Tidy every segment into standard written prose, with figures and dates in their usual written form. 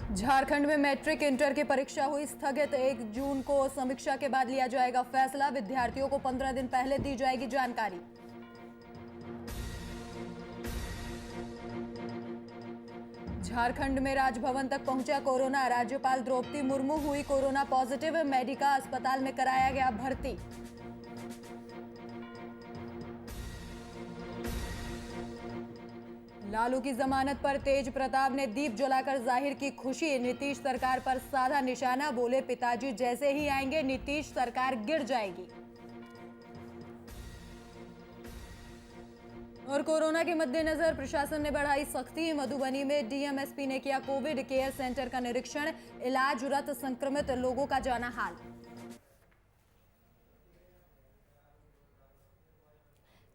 झारखंड में matric inter की परीक्षा हुई स्थगित। 1 जून को समीक्षा के बाद लिया जाएगा फैसला। विद्यार्थियों को 15 दिन पहले दी जाएगी जानकारी। झारखंड में राजभवन तक पहुंचा कोरोना। राज्यपाल द्रौपदी मुर्मू हुई कोरोना पॉजिटिव। मेडिका अस्पताल में कराया गया भर्ती। लालू की जमानत पर तेज प्रताप ने दीप जलाकर जाहिर की खुशी। नीतीश सरकार पर साधा निशाना। बोले, पिताजी जैसे ही आएंगे नीतीश सरकार गिर जाएगी। और कोरोना के मद्देनजर प्रशासन ने बढ़ाई सख्ती। मधुबनी में डीएमएसपी ने किया कोविड केयर सेंटर का निरीक्षण। इलाजरत संक्रमित लोगों का जाना हाल।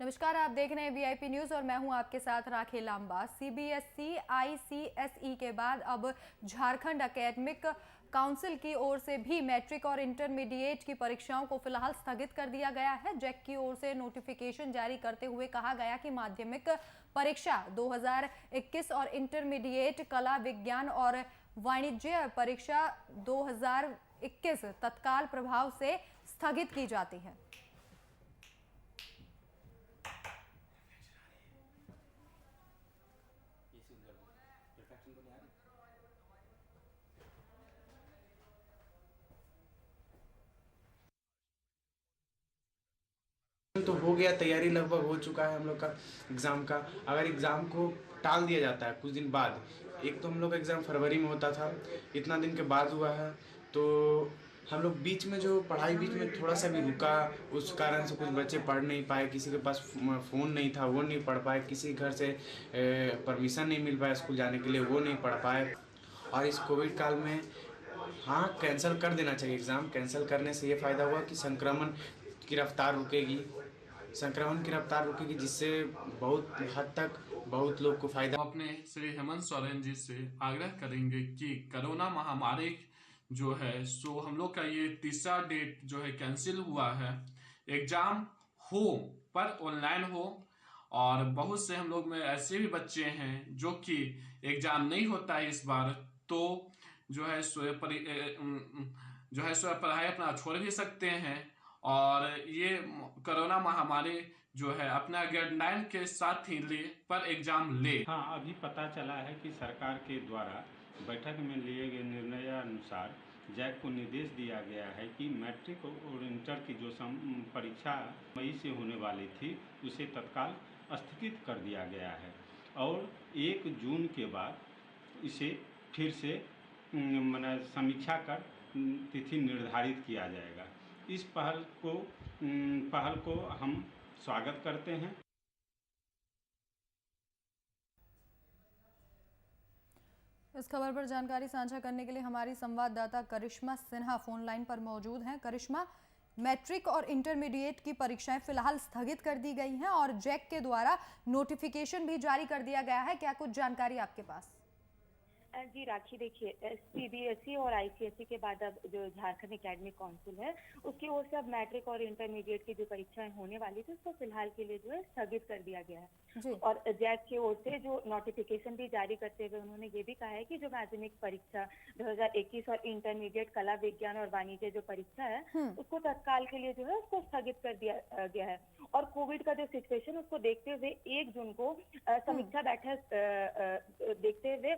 नमस्कार, आप देख रहे हैं वीआईपी न्यूज और मैं हूं आपके साथ राखी लांबा। सीबीएसई आईसीएसई के बाद अब झारखंड एकेडमिक काउंसिल की ओर से भी मैट्रिक और इंटरमीडिएट की परीक्षाओं को फिलहाल स्थगित कर दिया गया है। जैक की ओर से नोटिफिकेशन जारी करते हुए कहा गया कि माध्यमिक परीक्षा 2021 और इंटरमीडिएट कला विज्ञान और वाणिज्य परीक्षा 2021 तत्काल प्रभाव से स्थगित की जाती है। तो हो गया, तैयारी लगभग हो चुका है हम लोग का एग्ज़ाम का। अगर एग्ज़ाम को टाल दिया जाता है कुछ दिन बाद, एक तो हम लोग का एग्ज़ाम फरवरी में होता था, इतना दिन के बाद हुआ है, तो हम लोग बीच में जो पढ़ाई बीच में थोड़ा सा भी रुका, उस कारण से कुछ बच्चे पढ़ नहीं पाए। किसी के पास फ़ोन नहीं था, वो नहीं पढ़ पाए। किसी घर से परमिशन नहीं मिल पाया स्कूल जाने के लिए, वो नहीं पढ़ पाए। और इस कोविड काल में हाँ, कैंसिल कर देना चाहिए एग्ज़ाम। कैंसिल करने से ये फ़ायदा हुआ कि संक्रमण की रफ्तार रुकेगी, जिससे बहुत हद तक बहुत लोग को फायदा। अपने श्री हेमंत सोरेन जी से आग्रह करेंगे कि कोरोना महामारी जो है सो हम लोग का ये तीसरा डेट जो है कैंसिल हुआ है। एग्जाम हो पर ऑनलाइन हो। और बहुत से हम लोग में ऐसे भी बच्चे हैं जो कि एग्जाम नहीं होता है इस बार, तो जो है सो पढ़ाई अपना छोड़ भी सकते हैं। और ये कोरोना महामारी जो है अपना गाइडलाइन के साथ ही ले पर एग्जाम ले। हाँ, अभी पता चला है कि सरकार के द्वारा बैठक में लिए गए निर्णयानुसार जैक को निर्देश दिया गया है कि मैट्रिक और इंटर की जो परीक्षा मई से होने वाली थी उसे तत्काल स्थगित कर दिया गया है और 1 जून के बाद इसे फिर से समीक्षा कर तिथि निर्धारित किया जाएगा। इस पहल को हम स्वागत करते हैं। इस खबर पर जानकारी साझा करने के लिए हमारी संवाददाता करिश्मा सिन्हा फोन लाइन पर मौजूद हैं। करिश्मा, मैट्रिक और इंटरमीडिएट की परीक्षाएं फिलहाल स्थगित कर दी गई हैं और जैक के द्वारा नोटिफिकेशन भी जारी कर दिया गया है, क्या कुछ जानकारी आपके पास? जी राखी, देखिए सीबीएसई और आईसीएसई के बाद अब जो झारखंड एकेडमिक काउंसिल है उसकी ओर से अब मैट्रिक और इंटरमीडिएट की जो परीक्षाएं होने वाली थी उसको फिलहाल के लिए जो है स्थगित कर दिया गया है। और जैक की ओर से जो नोटिफिकेशन भी जारी करते हुए उन्होंने ये भी कहा है कि जो माध्यमिक परीक्षा 2021 और इंटरमीडिएट कला विज्ञान और वाणिज्य जो परीक्षा है उसको तत्काल के लिए जो है उसको स्थगित कर दिया गया है। और कोविड का जो सिचुएशन उसको देखते हुए 1 जून को समीक्षा बैठक देखते हुए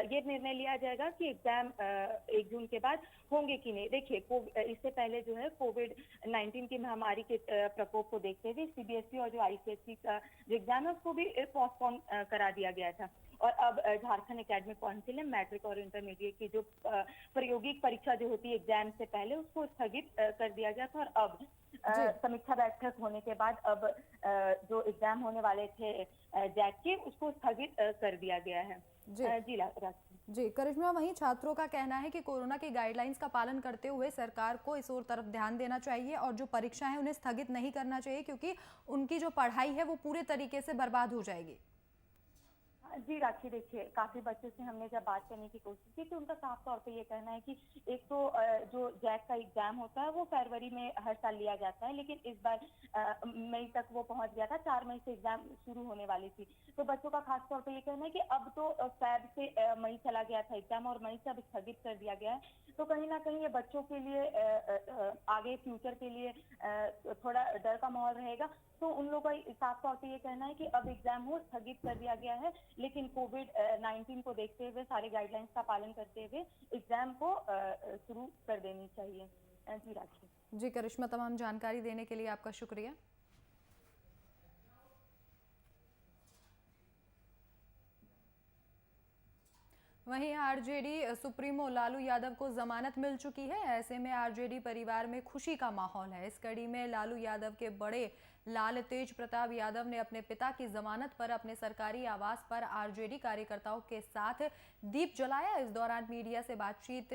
ये निर्णय लिया जाएगा कि एग्जाम 1 जून के बाद होंगे कि नहीं। देखिए, इससे पहले जो है कोविड-19 की महामारी के प्रकोप को देखते हुए सीबीएसई और जो आईसीएसई का जो एग्जाम है उसको भी पोस्टपोन करा दिया गया था। और अब झारखंड एकेडमिक काउंसिल ने मैट्रिक और इंटरमीडिएट की जो प्रायोगिक परीक्षा जो होती है एग्जाम से पहले उसको स्थगित कर दिया गया था। और अब समीक्षा बैठक होने के बाद अब जो एग्जाम होने वाले थे जैक के उसको स्थगित कर दिया गया है। जी करिश्मा, वहीं छात्रों का कहना है कि कोरोना की गाइडलाइंस का पालन करते हुए सरकार को इस ओर तरफ ध्यान देना चाहिए और जो परीक्षा है उन्हें स्थगित नहीं करना चाहिए, क्योंकि उनकी जो पढ़ाई है वो पूरे तरीके से बर्बाद हो जाएगी। जी राखी, देखिए काफी बच्चों से हमने जब बात करने की कोशिश की तो उनका साफ तौर पे ये कहना है कि एक तो जो जैक का एग्जाम होता है वो फरवरी में हर साल लिया जाता है, लेकिन इस बार मई तक वो पहुंच गया था। 4 मई से एग्जाम शुरू होने वाली थी, तो बच्चों का खास तौर पे ये कहना है कि अब तो फेब से मई चला गया था एग्जाम और मई से अब स्थगित कर दिया गया है। तो कहीं ना कहीं ये बच्चों के लिए आगे फ्यूचर के लिए थोड़ा डर का माहौल रहेगा। तो उन लोगों का साफ तौर पे ये कहना है कि अब एग्जाम हो स्थगित कर दिया गया है, लेकिन कोविड-19 को देखते हुए सारे गाइडलाइंस का पालन करते हुए एग्जाम को शुरू कर देनी चाहिए। जी राखी। जी करिश्मा, तमाम जानकारी देने के लिए आपका शुक्रिया। वहीं आरजेडी सुप्रीमो लालू यादव को जमानत मिल चुकी है। ऐसे में आरजेडी परिवार में खुशी का माहौल है। इस कड़ी में लालू यादव के बड़े लाल तेज प्रताप यादव ने अपने पिता की जमानत पर अपने सरकारी आवास पर आरजेडी कार्यकर्ताओं के साथ दीप जलाया। इस दौरान मीडिया से बातचीत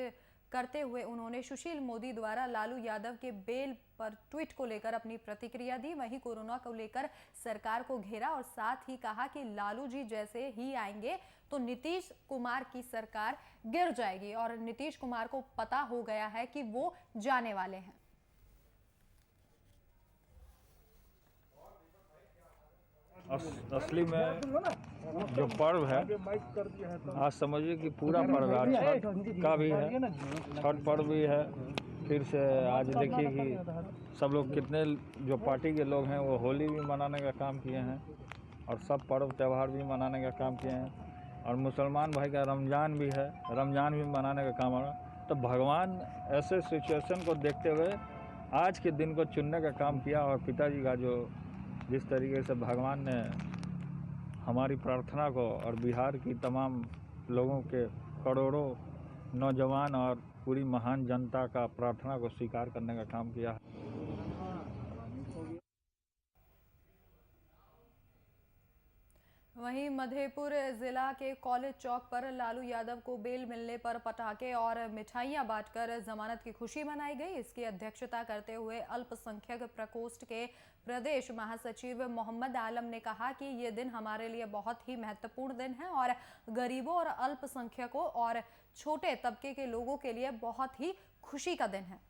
करते हुए उन्होंने सुशील मोदी द्वारा लालू यादव के बेल पर ट्वीट को लेकर अपनी प्रतिक्रिया दी। वहीं कोरोना को लेकर सरकार को घेरा और साथ ही कहा कि लालू जी जैसे ही आएंगे तो नीतीश कुमार की सरकार गिर जाएगी और नीतीश कुमार को पता हो गया है कि वो जाने वाले हैं। असली में जो पर्व है, आज समझिए कि पूरा पर्व है। छठ का भी है, छठ पर्व भी है। फिर से आज देखिए कि सब लोग कितने जो पार्टी के लोग हैं वो होली भी मनाने का काम किए हैं और सब पर्व त्यौहार भी मनाने का काम किए हैं। और मुसलमान भाई का रमज़ान भी है, रमज़ान भी मनाने का काम हो रहा है। तो भगवान ऐसे सिचुएशन को देखते हुए आज के दिन को चुनने का काम किया और पिताजी का जो जिस तरीके से भगवान ने हमारी प्रार्थना को और बिहार की तमाम लोगों के करोड़ों नौजवान और पूरी महान जनता का प्रार्थना को स्वीकार करने का काम किया। वहीं मधेपुर जिला के कॉलेज चौक पर लालू यादव को बेल मिलने पर पटाखे और मिठाइयां बांटकर जमानत की खुशी मनाई गई। इसकी अध्यक्षता करते हुए अल्पसंख्यक प्रकोष्ठ के प्रदेश महासचिव मोहम्मद आलम ने कहा कि ये दिन हमारे लिए बहुत ही महत्वपूर्ण दिन है और गरीबों और अल्पसंख्यकों और छोटे तबके के लोगों के लिए बहुत ही खुशी का दिन है।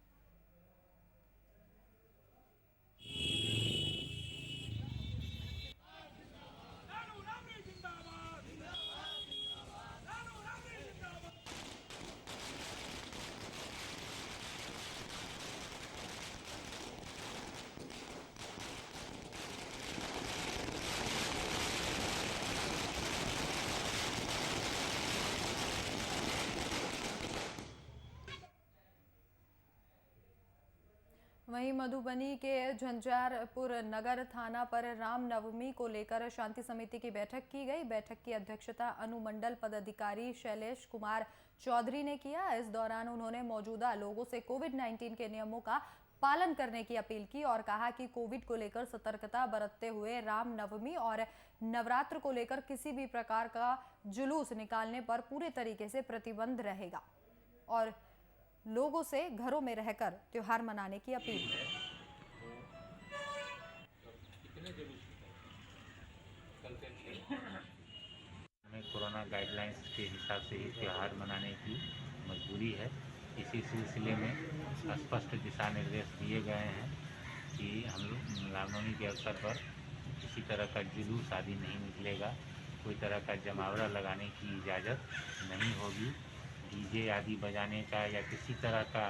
वहीं मधुबनी के झंझारपुर नगर थाना पर रामनवमी को लेकर शांति समिति की बैठक की गई। बैठक की अध्यक्षता अनुमंडल पदाधिकारी शैलेश कुमार चौधरी ने किया। इस दौरान उन्होंने मौजूदा लोगों से कोविड-19 के नियमों का पालन करने की अपील की और कहा कि कोविड को लेकर सतर्कता बरतते हुए रामनवमी और नवरात्र को लेकर किसी भी प्रकार का जुलूस निकालने पर पूरे तरीके से प्रतिबंध रहेगा और लोगों से घरों में रहकर त्योहार मनाने की अपील की। हमें कोरोना गाइडलाइंस के हिसाब से ही त्यौहार मनाने की मजबूरी है। इसी सिलसिले में स्पष्ट दिशा निर्देश दिए गए हैं कि हम लोग रामनवमी के अवसर पर किसी तरह का जुलूस आदि नहीं निकलेगा, कोई तरह का जमावड़ा लगाने की इजाज़त नहीं होगी, डीजे आदि बजाने का या किसी तरह का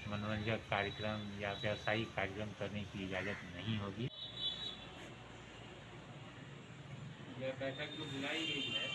मनोरंजक कार्यक्रम या व्यावसायिक कार्यक्रम करने की इजाज़त नहीं होगी। यह बैठक जो बुलाई गई है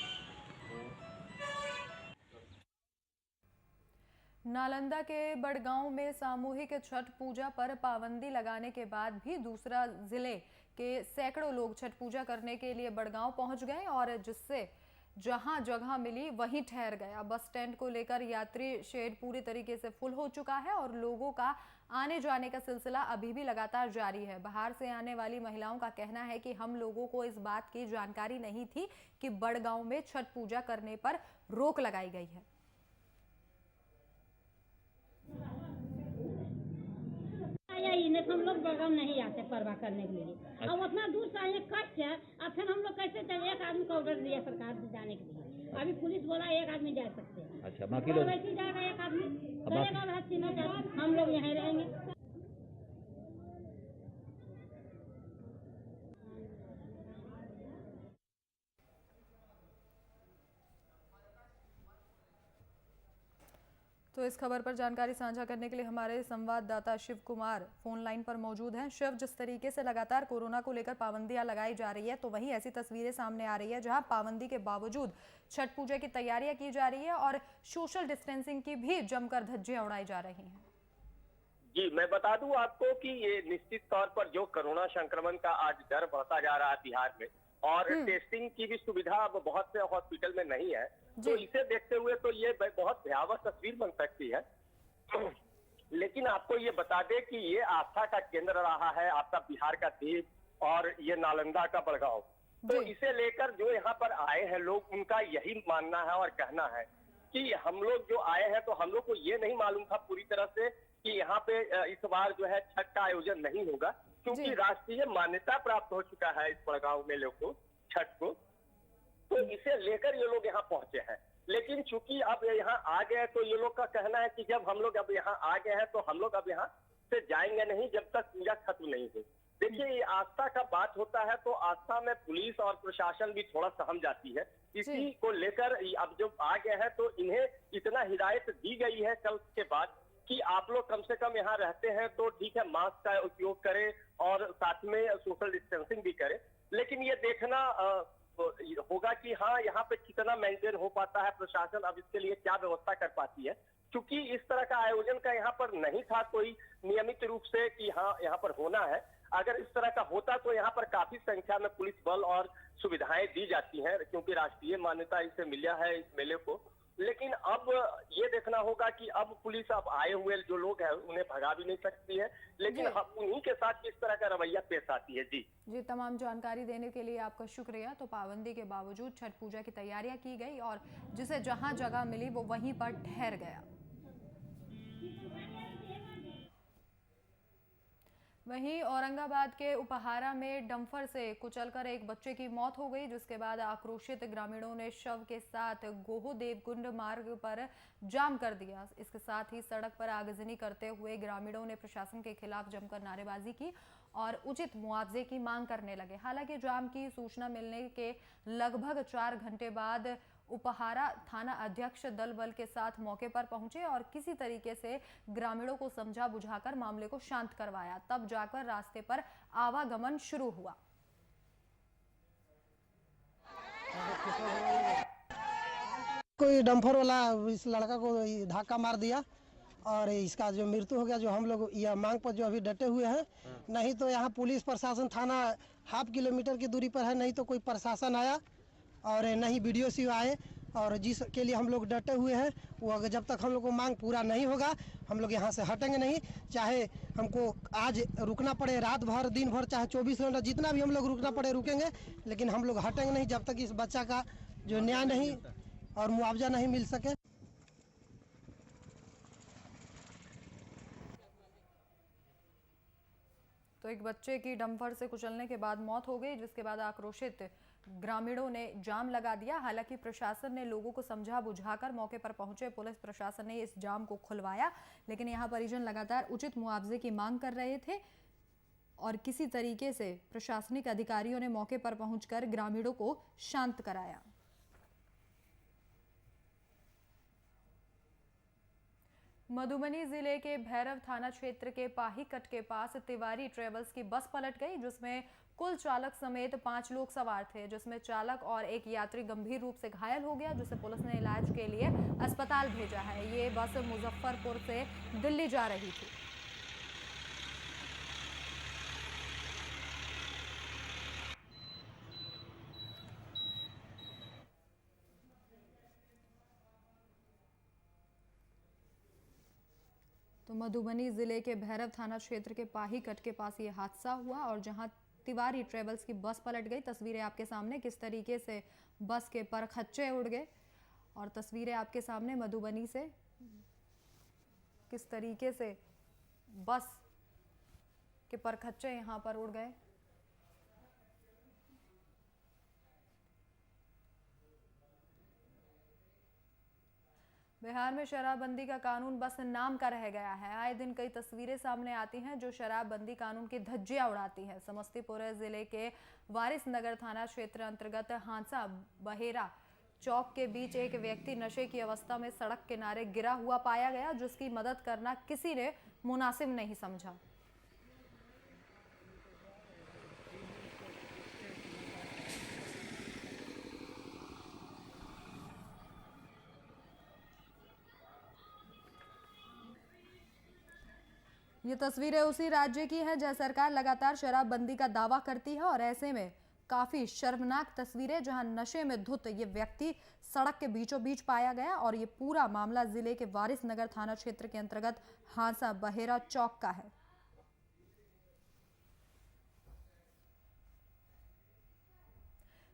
नालंदा के बड़गांव में सामूहिक छठ पूजा पर पाबंदी लगाने के बाद भी दूसरा जिले के सैकड़ों लोग छठ पूजा करने के लिए बड़गांव पहुंच गए और जिससे जहां जगह मिली वहीं ठहर गया। बस स्टैंड को लेकर यात्री शेड पूरी तरीके से फुल हो चुका है और लोगों का आने जाने का सिलसिला अभी भी लगातार जारी है। बाहर से आने वाली महिलाओं का कहना है कि हम लोगों को इस बात की जानकारी नहीं थी कि बड़गांव में छठ पूजा करने पर रोक लगाई गई है। यही नहीं तो हम लोग बलगाम नहीं आते परवाह करने के लिए। अब उतना दूर से आए कष्ट है, अब फिर हम लोग कैसे चले? एक आदमी को ऑर्डर दिया सरकार से जाने के लिए, अभी पुलिस बोला एक आदमी जा सकते हैं। अच्छा, बाकी लोग वैसे जाएगा एक आदमी, चलेगा वह तीनों, हम लोग यहीं रहेंगे। तो इस खबर पर जानकारी साझा करने के लिए हमारे संवाददाता शिव कुमार फोन लाइन पर मौजूद हैं। शिव, जिस तरीके से लगातार कोरोना को लेकर पाबंदियां लगाई जा रही है, तो वहीं ऐसी तस्वीरें सामने आ रही है जहां पाबंदी के बावजूद छठ पूजा की तैयारियां की जा रही है और सोशल डिस्टेंसिंग की भी जमकर धज्जियां उड़ाई जा रही हैं। जी, मैं बता दूं आपको कि ये निश्चित तौर पर जो कोरोना संक्रमण का आज डर बढ़ता जा रहा है बिहार में, और टेस्टिंग की भी सुविधा अब बहुत से हॉस्पिटल में नहीं है, तो इसे देखते हुए तो ये बहुत भयावह तस्वीर बन सकती है। लेकिन आपको ये बता दें कि ये आस्था का केंद्र रहा है आपका बिहार का देव और ये नालंदा का बड़गांव। तो इसे लेकर जो यहाँ पर आए हैं लोग, उनका यही मानना है और कहना है कि हम लोग जो आए हैं तो हम लोग को ये नहीं मालूम था पूरी तरह से कि यहाँ पे इस बार जो है छठ का आयोजन नहीं होगा, क्योंकि राष्ट्रीय मान्यता प्राप्त हो चुका है इस बड़गांव मेले को, छठ को। तो इसे लेकर ये लोग यहाँ पहुंचे हैं। लेकिन चूंकि अब यहाँ आ गए तो ये लोग का कहना है कि जब हम लोग अब यहाँ आ गए हैं तो हम लोग अब यहाँ से जाएंगे नहीं जब तक पूजा खत्म नहीं हो। देखिए, ये आस्था का बात होता है तो आस्था में पुलिस और प्रशासन भी थोड़ा सहम जाती है। इसी को लेकर अब जब आ गए हैं तो इन्हें इतना हिदायत दी गई है कल के बाद कि आप लोग कम से कम यहाँ रहते हैं तो ठीक है, मास्क का उपयोग करें और साथ में सोशल डिस्टेंसिंग भी करें। लेकिन ये देखना होगा कि हाँ, यहाँ पे कितना मेंटेन हो पाता है प्रशासन, अब इसके लिए क्या व्यवस्था कर पाती है, क्योंकि इस तरह का आयोजन का यहाँ पर नहीं था कोई नियमित रूप से कि हाँ यहाँ पर होना है। अगर इस तरह का होता तो यहाँ पर काफी संख्या में पुलिस बल और सुविधाएं दी जाती हैं, क्योंकि राष्ट्रीय मान्यता इसे मिला है इस मेले को। लेकिन अब ये देखना होगा कि अब पुलिस अब आए हुए जो लोग हैं उन्हें भगा भी नहीं सकती है, लेकिन उन्हीं के साथ किस तरह का रवैया पेश आती है। जी, तमाम जानकारी देने के लिए आपका शुक्रिया। तो पाबंदी के बावजूद छठ पूजा की तैयारियां की गई और जिसे जहां जगह मिली वो वहीं पर ठहर गया। वहीं औरंगाबाद के उपहारा में डंपर से कुचलकर एक बच्चे की मौत हो गई, जिसके बाद आक्रोशित ग्रामीणों ने शव के साथ गोहदेव कुंड मार्ग पर जाम कर दिया। इसके साथ ही सड़क पर आगजनी करते हुए ग्रामीणों ने प्रशासन के खिलाफ जमकर नारेबाजी की और उचित मुआवजे की मांग करने लगे। हालांकि जाम की सूचना मिलने के लगभग 4 घंटे बाद उपहारा थाना अध्यक्ष दल बल के साथ मौके पर पहुंचे और किसी तरीके से ग्रामीणों को समझा बुझाकर मामले को शांत करवाया। तब जाकर रास्ते पर आवागमन शुरू हुआ। कोई डंपर वाला इस लड़का को धक्का मार दिया और इसका जो मृत्यु हो गया। जो हम लोग यह मांग पर जो अभी डटे हुए हैं, नहीं तो यहाँ पुलिस प्रशासन थाना ½ किलोमीटर की दूरी पर है, नहीं तो कोई प्रशासन आया और नहीं BDO आए, और जिसके लिए हम लोग डटे हुए हैं वो अगर जब तक हम लोग को मांग पूरा नहीं होगा हम लोग यहाँ से हटेंगे नहीं। चाहे हमको आज रुकना पड़े, रात भर दिन भर, चाहे 24 घंटा जितना भी हम लोग रुकना पड़े रुकेंगे, लेकिन हम लोग हटेंगे नहीं जब तक इस बच्चा का जो न्याय नहीं और मुआवजा नहीं मिल सके। तो एक बच्चे की डंपर से कुचलने के बाद मौत हो गई, जिसके बाद आक्रोशित ग्रामीणों ने जाम लगा दिया। हालांकि प्रशासन ने लोगों को समझा बुझाकर मौके पर पहुंचे पुलिस प्रशासन ने इस जाम को खुलवाया, लेकिन यहां परिजन लगातार उचित मुआवजे की मांग कर रहे थे और किसी तरीके से प्रशासनिक अधिकारियों ने मौके पर पहुंचकर ग्रामीणों को शांत कराया। मधुबनी जिले के भैरव थाना क्षेत्र के पाहीकट के पास तिवारी ट्रेवल्स की बस पलट गई, जिसमें कुल चालक समेत 5 लोग सवार थे, जिसमें चालक और एक यात्री गंभीर रूप से घायल हो गया, जिसे पुलिस ने इलाज के लिए अस्पताल भेजा है। ये बस मुजफ्फरपुर से दिल्ली जा रही थी। तो मधुबनी जिले के भैरव थाना क्षेत्र के पाहीकट के पास ये हादसा हुआ और जहां तिवारी ट्रेवल्स की बस पलट गई। तस्वीरें आपके सामने किस तरीके से बस के परखच्चे उड़ गए और तस्वीरें आपके सामने मधुबनी से किस तरीके से बस के परखच्चे यहाँ पर उड़ गए। बिहार में शराबबंदी का कानून बस नाम का रह गया है। आए दिन कई तस्वीरें सामने आती हैं जो शराबबंदी कानून की धज्जियां उड़ाती हैं। समस्तीपुर जिले के वारिसनगर थाना क्षेत्र अंतर्गत हांसा बहेरा चौक के बीच एक व्यक्ति नशे की अवस्था में सड़क किनारे गिरा हुआ पाया गया, जिसकी मदद करना किसी ने मुनासिब नहीं समझा। ये तस्वीरें उसी राज्य की हैं जहां सरकार लगातार शराबबंदी का दावा करती है और ऐसे में काफी शर्मनाक तस्वीरें जहां नशे में धुत ये व्यक्ति सड़क के बीचों बीच पाया गया और ये पूरा मामला जिले के वारिसनगर थाना क्षेत्र के अंतर्गत हांसा बहेरा चौक का है।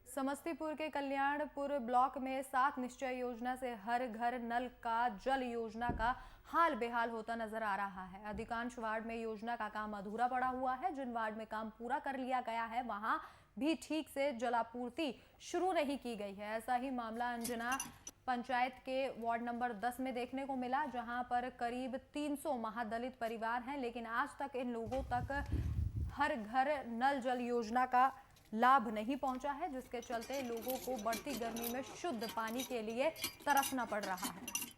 समस्तीपुर के कल्याणपुर ब्लॉक में 7 निश्चय योजना से हर घर नल का जल योजना का हाल बेहाल होता नजर आ रहा है। अधिकांश वार्ड में योजना का काम अधूरा पड़ा हुआ है। जिन वार्ड में काम पूरा कर लिया गया है वहां भी ठीक से जलापूर्ति शुरू नहीं की गई है। ऐसा ही मामला अंजना पंचायत के वार्ड नंबर 10 में देखने को मिला, जहां पर करीब 300 महादलित परिवार हैं, लेकिन आज तक इन लोगों तक हर घर नल जल योजना का लाभ नहीं पहुंचा है, जिसके चलते लोगों को बढ़ती गर्मी में शुद्ध पानी के लिए तरसना पड़ रहा है।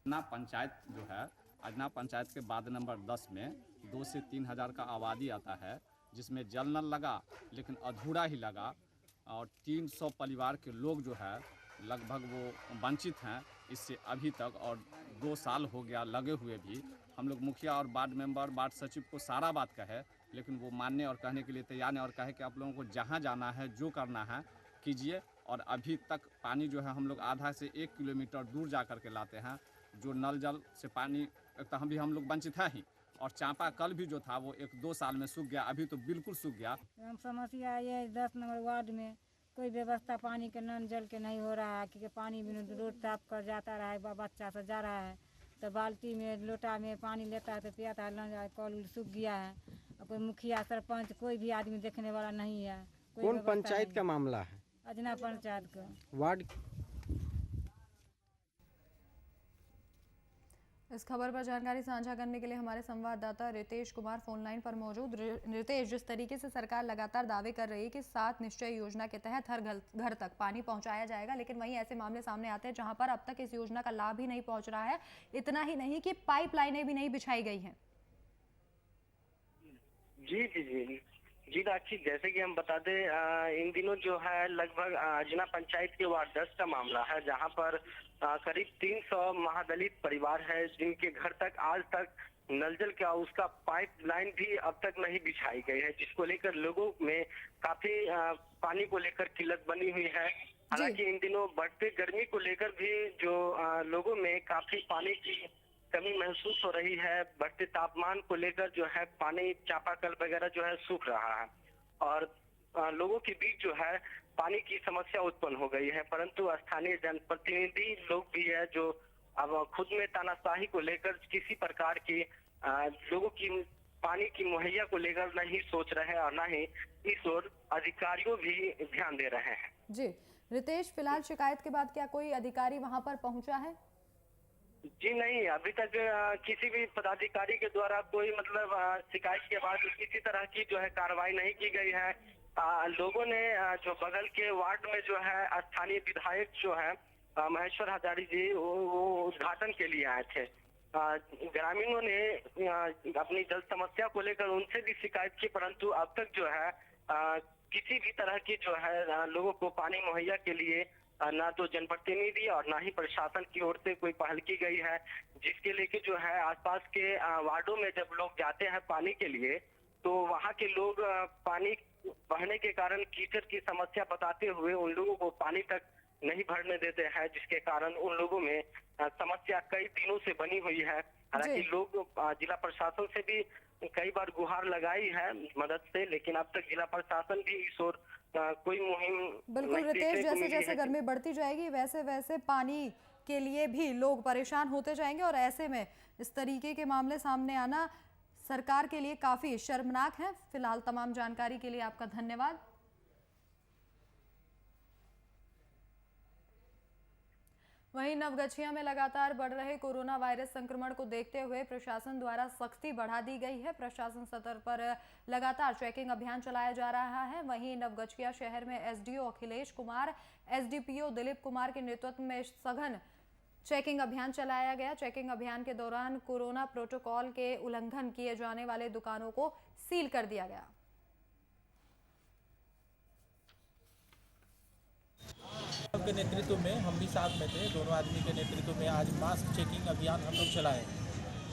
अजना पंचायत जो है, अजना पंचायत के वार्ड नंबर 10 में 2 से 3 हज़ार का आबादी आता है, जिसमें जल नल लगा लेकिन अधूरा ही लगा और 300 परिवार के लोग जो है लगभग वो वंचित हैं इससे अभी तक। और 2 साल हो गया लगे हुए भी। हम लोग मुखिया और वार्ड मेंबर, वार्ड सचिव को सारा बात कहे, लेकिन वो मानने और कहने के लिए तैयार नहीं और कहे कि आप लोगों को जहाँ जाना है, जो करना है कीजिए। और अभी तक पानी जो है हम लोग आधा से 1 किलोमीटर दूर जा कर के लाते हैं। जो नल जल से पानी एक तो हम लोग वंचित हैं ही, और चांपा कल भी जो था वो 1-2 साल में सूख गया, अभी तो बिल्कुल सूख गया। हम समस्या ये 10 नंबर वार्ड में कोई व्यवस्था पानी के नल जल के नहीं हो रहा है, क्योंकि पानी भी रोड साफ कर जाता रहा है, बच्चा से जा रहा है तो बाल्टी में लोटा में पानी लेता है तो पियाता है, कल सूख गया है। और कोई मुखिया सरपंच कोई भी आदमी देखने वाला नहीं है। कौन पंचायत का मामला है? अजना पंचायत का वार्ड। इस खबर पर जानकारी साझा करने के लिए हमारे संवाददाता रितेश कुमार फोन लाइन पर मौजूद। रितेश, जिस तरीके से सरकार लगातार दावे कर रही है कि 7 निश्चय योजना के तहत हर घर तक पानी पहुंचाया जाएगा, लेकिन वहीं ऐसे मामले सामने आते हैं जहां पर अब तक इस योजना का लाभ ही नहीं पहुंच रहा है। इतना ही नहीं कि पाइपलाइनें भी नहीं बिछाई गई हैं। जी जी जी जी राखी, जैसे कि हम बता दें, इन दिनों जो है लगभग अजना पंचायत के वार्ड 10 का मामला है, जहां पर करीब 300 महादलित परिवार है जिनके घर तक आज तक नल जल का उसका पाइपलाइन भी अब तक नहीं बिछाई गई है, जिसको लेकर लोगों में काफी पानी को लेकर किल्लत बनी हुई है। हालांकि इन दिनों बढ़ते गर्मी को लेकर भी जो लोगों में काफी पानी की कमी महसूस हो रही है। बढ़ते तापमान को लेकर जो है पानी चापाकल वगैरह जो है सूख रहा है और लोगों के बीच जो है पानी की समस्या उत्पन्न हो गई है। परंतु स्थानीय जनप्रतिनिधि लोग भी है जो अब खुद में तानाशाही को लेकर किसी प्रकार की लोगों की पानी की मुहैया को लेकर नहीं सोच रहे और न ही इस ओर अधिकारियों भी ध्यान दे रहे हैं। जी रितेश, फिलहाल शिकायत के बाद क्या कोई अधिकारी वहां पर पहुंचा है? जी नहीं, अभी तक किसी भी पदाधिकारी के द्वारा कोई मतलब शिकायत के बाद किसी तरह की जो है कार्रवाई नहीं की गई है। लोगों ने जो बगल के वार्ड में जो है स्थानीय विधायक जो है महेश्वर हजारी जी वो उद्घाटन के लिए आए थे। ग्रामीणों ने अपनी जल समस्या को लेकर उनसे भी शिकायत की, परंतु अब तक जो है किसी भी तरह की जो है लोगों को पानी मुहैया के लिए ना तो जनप्रतिनिधि और ना ही प्रशासन की ओर से कोई पहल की गई है, जिसके लेके जो है आसपास के वार्डों में जब लोग जाते हैं पानी के लिए तो वहाँ के लोग पानी बहने के कारण कीचड़ की समस्या बताते हुए उन लोगों को पानी तक नहीं भरने देते हैं, जिसके कारण उन लोगों में समस्या कई दिनों से बनी हुई है। हालांकि लोग जिला प्रशासन से भी कई बार गुहार लगाई है मदद से, लेकिन अब तक जिला प्रशासन भी इस ओर कोई मुहिम बिल्कुल रितेश, जैसे जैसे गर्मी बढ़ती जाएगी वैसे वैसे पानी के लिए भी लोग परेशान होते जाएंगे और ऐसे में इस तरीके के मामले सामने आना सरकार के लिए काफ़ी शर्मनाक है। फिलहाल तमाम जानकारी के लिए आपका धन्यवाद। वहीं नवगछिया में लगातार बढ़ रहे कोरोना वायरस संक्रमण को देखते हुए प्रशासन द्वारा सख्ती बढ़ा दी गई है। प्रशासन स्तर पर लगातार चेकिंग अभियान चलाया जा रहा है। वहीं नवगछिया शहर में एसडीओ अखिलेश कुमार, एसडीपीओ दिलीप कुमार के नेतृत्व में सघन चेकिंग अभियान चलाया गया। चेकिंग अभियान के दौरान कोरोना प्रोटोकॉल के उल्लंघन किए जाने वाले दुकानों को सील कर दिया गया। के नेतृत्व में हम भी साथ में थे, दोनों आदमी के नेतृत्व में आज मास्क चेकिंग अभियान हम लोग चलाए।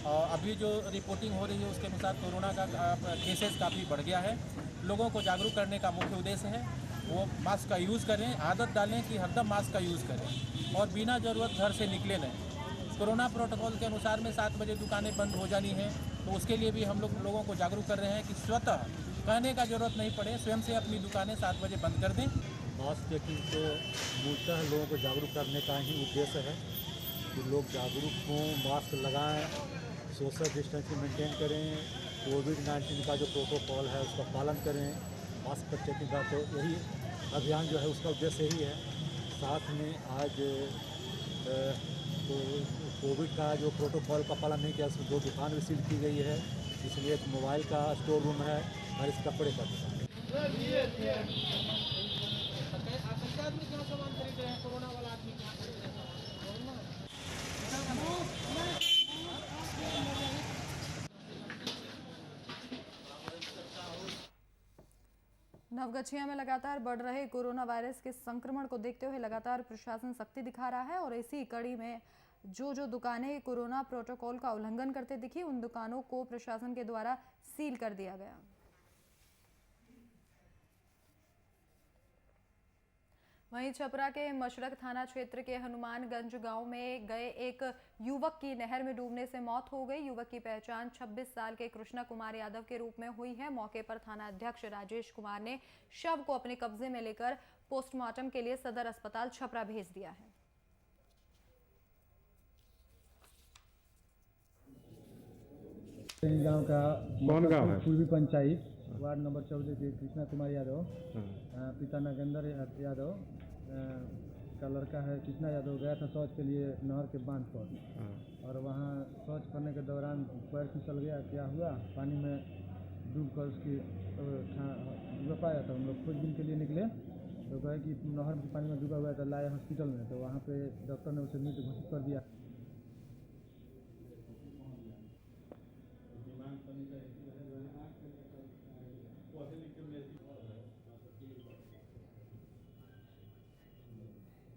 और अभी जो रिपोर्टिंग हो रही है उसके अनुसार कोरोना का केसेस काफ़ी बढ़ गया है। लोगों को जागरूक करने का मुख्य उद्देश्य है वो मास्क का यूज़ करें, आदत डालें कि हरदम मास्क का यूज़ करें और बिना ज़रूरत घर से निकले नहीं। कोरोना प्रोटोकॉल के अनुसार में 7 बजे दुकानें बंद हो जानी है, तो उसके लिए भी हम लोग लोगों को जागरूक कर रहे हैं कि स्वतः कहने का ज़रूरत नहीं पड़े, स्वयं से अपनी दुकानें 7 बजे बंद कर दें। मास्क चेकिंग तो मूलतः लोगों को जागरूक करने का ही उद्देश्य है कि लोग जागरूक हों, मास्क लगाएं, सोशल डिस्टेंसिंग मेंटेन करें, कोविड-19 का जो प्रोटोकॉल है उसका पालन करें। मास्क पर चेकिंग का तो यही अभियान जो है उसका उद्देश्य यही है। साथ में आज तो कोविड का जो प्रोटोकॉल का पालन नहीं किया, उसमें 2 दुकान भी सील की गई है। इसलिए एक मोबाइल का स्टोर रूम है और इस कपड़े का दुकान। नवगछिया में लगातार बढ़ रहे कोरोना वायरस के संक्रमण को देखते हुए लगातार प्रशासन सख्ती दिखा रहा है और इसी कड़ी में जो दुकानें कोरोना प्रोटोकॉल का उल्लंघन करते दिखी उन दुकानों को प्रशासन के द्वारा सील कर दिया गया। वहीं छपरा के मशरक थाना क्षेत्र के हनुमानगंज गांव में गए एक युवक की नहर में डूबने से मौत हो गई। युवक की पहचान 26 साल के कृष्णा कुमार यादव के रूप में हुई है। मौके पर थाना अध्यक्ष राजेश कुमार ने शव को अपने कब्जे में लेकर पोस्टमार्टम के लिए सदर अस्पताल छपरा भेज दिया है। गांव का कौन गांव है? पूर्वी पंचायत वार्ड नंबर 14 के कृष्णा कुमार यादव, पिता नागेंद्र यादव का लड़का है कृष्णा यादव, गया था शौच के लिए नहर के बांध पर और वहाँ शौच करने के दौरान पैर फिसल गया। क्या हुआ, पानी में डूबकर उसकी डूब पाया। तो हम लोग खोजबीन के लिए निकले तो कहे कि नहर के पानी में डूबा हुआ है, तो लाए हॉस्पिटल में। तो वहाँ पे डॉक्टर ने उसे मृत घोषित कर दिया।